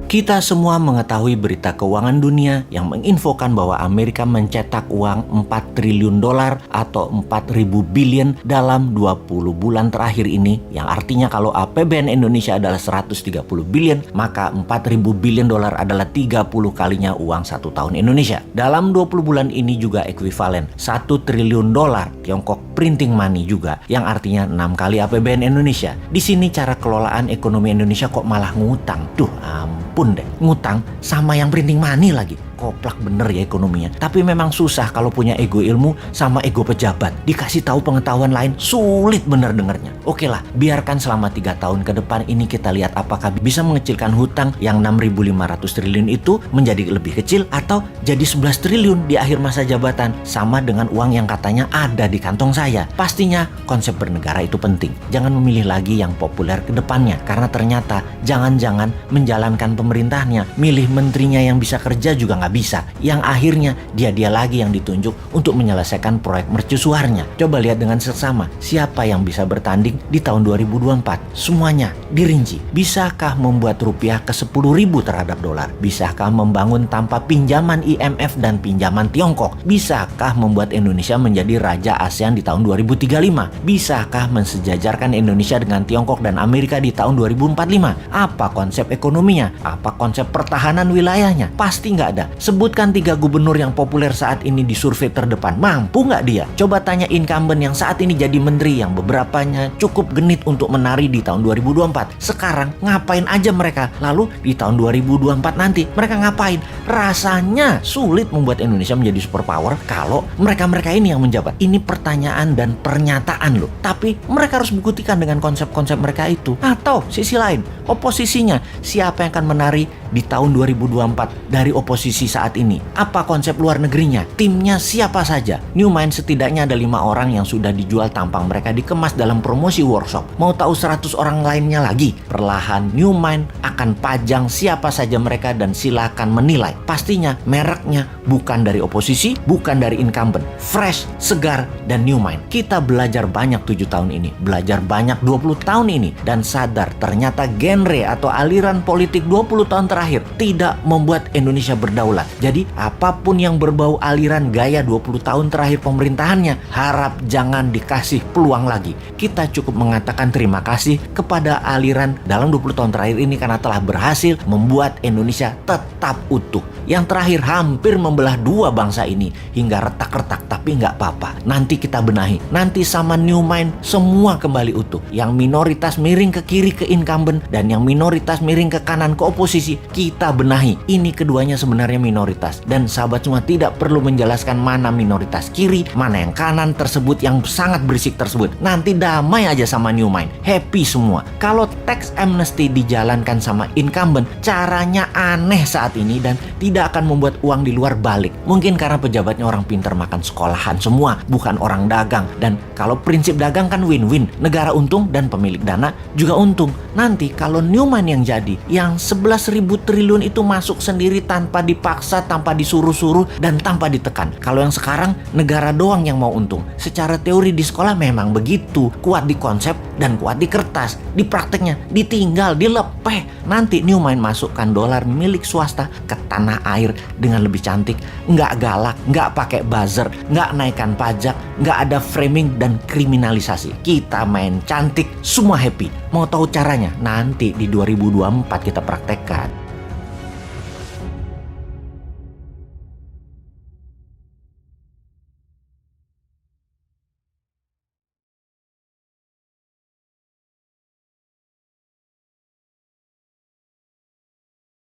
Kita semua mengetahui berita keuangan dunia yang menginfokan bahwa Amerika mencetak uang 4 triliun dolar atau 4.000 billion dalam 20 bulan terakhir ini, yang artinya kalau APBN Indonesia adalah 130 billion, maka 4.000 billion dolar adalah 30 kalinya uang 1 tahun Indonesia. Dalam 20 bulan ini juga ekuivalen 1 triliun dolar Tiongkok printing money juga, yang artinya 6 kali APBN Indonesia. Di sini cara kelolaan ekonomi Indonesia kok malah ngutang. Duh, ampun deh, ngutang sama yang printing money lagi. Koplak bener ya ekonominya. Tapi memang susah kalau punya ego ilmu sama ego pejabat. Dikasih tahu pengetahuan lain, sulit bener dengernya. Oke lah, biarkan selama 3 tahun ke depan ini kita lihat apakah bisa mengecilkan hutang yang 6.500 triliun itu menjadi lebih kecil atau jadi 11 triliun di akhir masa jabatan, sama dengan uang yang katanya ada di kantong saya. Pastinya konsep bernegara itu penting. Jangan memilih lagi yang populer ke depannya, karena ternyata jangan-jangan menjalankan pemerintahnya, milih menterinya yang bisa kerja juga nggak bisa, yang akhirnya dia lagi yang ditunjuk untuk menyelesaikan proyek mercusuarnya. Coba lihat dengan seksama siapa yang bisa bertanding di tahun 2024. Semuanya dirinci. Bisakah membuat rupiah ke 10.000 terhadap dolar? Bisakah membangun tanpa pinjaman IMF dan pinjaman Tiongkok? Bisakah membuat Indonesia menjadi raja ASEAN di tahun 2035? Bisakah mensejajarkan Indonesia dengan Tiongkok dan Amerika di tahun 2045? Apa konsep ekonominya? Apa konsep pertahanan wilayahnya? Pasti nggak ada. Sebutkan 3 gubernur yang populer saat ini di survei terdepan. Mampu nggak dia? Coba tanya incumbent yang saat ini jadi menteri, yang beberapanya cukup genit untuk menari di tahun 2024. Sekarang ngapain aja mereka? Lalu di tahun 2024 nanti mereka ngapain? Rasanya sulit membuat Indonesia menjadi superpower kalau mereka-mereka ini yang menjabat. Ini pertanyaan dan pernyataan loh. Tapi mereka harus buktikan dengan konsep-konsep mereka itu. Atau sisi lain, oposisinya. Siapa yang akan menari di tahun 2024 dari oposisi saat ini? Apa konsep luar negerinya? Timnya siapa saja? New Mind setidaknya ada 5 orang yang sudah dijual tampang mereka dikemas dalam promosi workshop. Mau tahu 100 orang lainnya lagi? Perlahan New Mind akan pajang siapa saja mereka dan silakan menilai. Pastinya mereknya bukan dari oposisi, bukan dari incumbent. Fresh, segar, dan New Mind. Kita belajar banyak 7 tahun ini, belajar banyak 20 tahun ini, dan sadar ternyata genre atau aliran politik 20 tahun terakhir tidak membuat Indonesia berdaulat. Jadi apapun yang berbau aliran gaya 20 tahun terakhir pemerintahannya, harap jangan dikasih peluang lagi. Kita cukup mengatakan terima kasih kepada aliran dalam 20 tahun terakhir ini karena telah berhasil membuat Indonesia tetap utuh. Yang terakhir hampir membelah 2 bangsa ini hingga retak-retak, tapi nggak apa-apa. Nanti kita benahi. Nanti sama New Mind semua kembali utuh. Yang minoritas miring ke kiri ke incumbent dan yang minoritas miring ke kanan ke oposisi, kita benahi. Ini keduanya sebenarnya minoritas, dan sahabat semua tidak perlu menjelaskan mana minoritas kiri, mana yang kanan tersebut yang sangat berisik tersebut. Nanti damai aja sama New Mind, happy semua. Kalau tax amnesty dijalankan sama incumbent, caranya aneh saat ini dan tidak akan membuat uang di luar balik. Mungkin karena pejabatnya orang pintar makan sekolahan semua, bukan orang dagang. Dan kalau prinsip dagang kan win-win, negara untung dan pemilik dana juga untung. Nanti kalau New Mind yang jadi, yang 11.000 triliun itu masuk sendiri tanpa dipaksa, tanpa disuruh-suruh, dan tanpa ditekan. Kalau yang sekarang negara doang yang mau untung. Secara teori di sekolah memang begitu, kuat di konsep dan kuat di kertas. Di prakteknya ditinggal, dilepeh. Nanti New Mind masukkan dolar milik swasta ke tanah air dengan lebih cantik, nggak galak, nggak pakai buzzer, nggak naikkan pajak, nggak ada framing dan kriminalisasi. Kita main cantik, semua happy. Mau tahu caranya? Nanti di 2024 kita praktekkan.